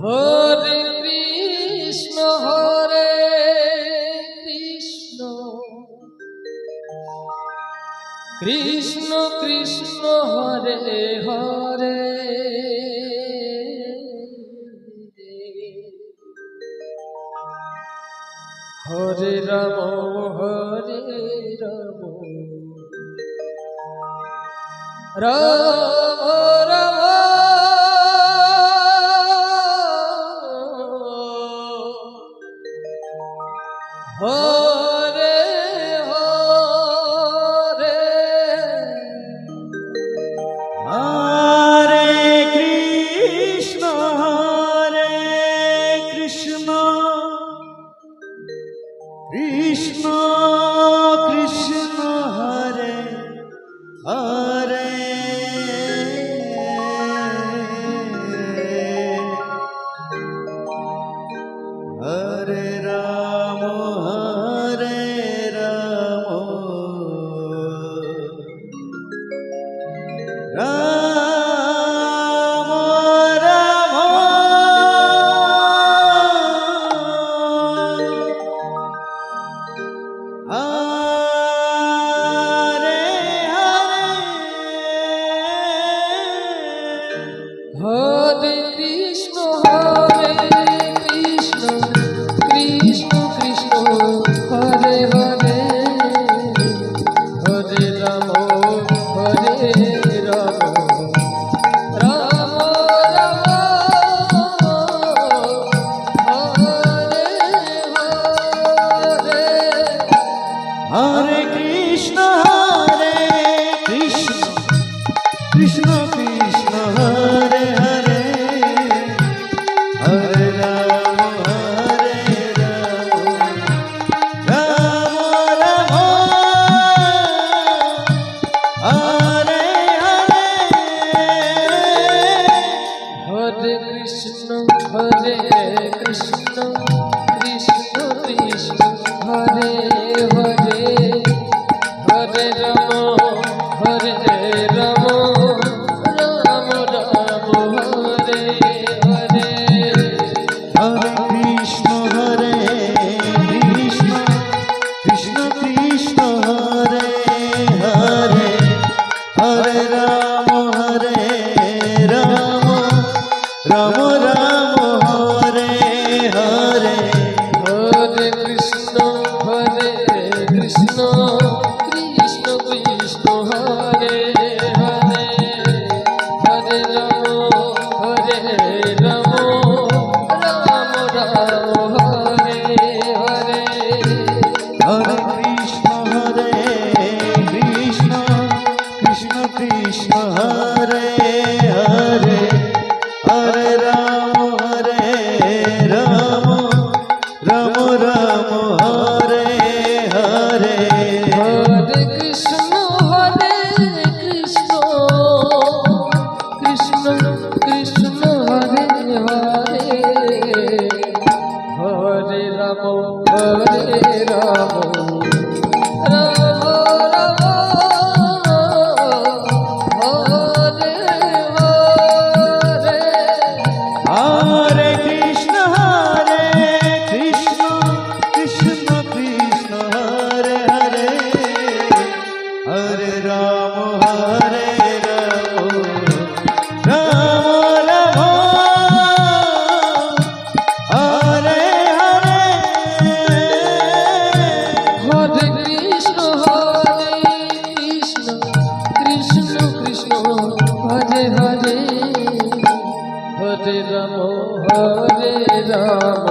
Hare Krishna Krishna Krishna Krishna Hare Hare Hare Ram Ram Ram Hare Hare Hare Krishna Krishna Krishna Hare Hare Hare Ram Ram Ram Hare Hare Hare Krishna Krishna Krishna Krishna Hare Hare Hare Ram Ram Ram Hare Hare Hare Krishna Krishna Krishna Krishna Hare Hare Hare Ram Ram Ram Hare Hare Krishna Krishna Krishna Krishna Hare Hare Hare Ram Ram Ram Hare Hare Hare Krishna Krishna Krishna Krishna Hare Hare Hare Ram Ram Ram Hare Hare Hare Krishna Krishna Krishna Krishna Hare Hare Hare Ram Ram Ram Hare Hare Hare Krishna Krishna Krishna Krishna Hare Hare Hare Ram Ram Ram Hare Hare Hare Krishna Krishna Krishna Krishna Hare Hare Hare Ram Ram Ram Ram Hare Hare Hare Krishna Krishna Krishna Krishna Hare Hare Hare Ram Ram Hare Hare Hare Krishna Krishna Krishna Hare Hare Hare Ram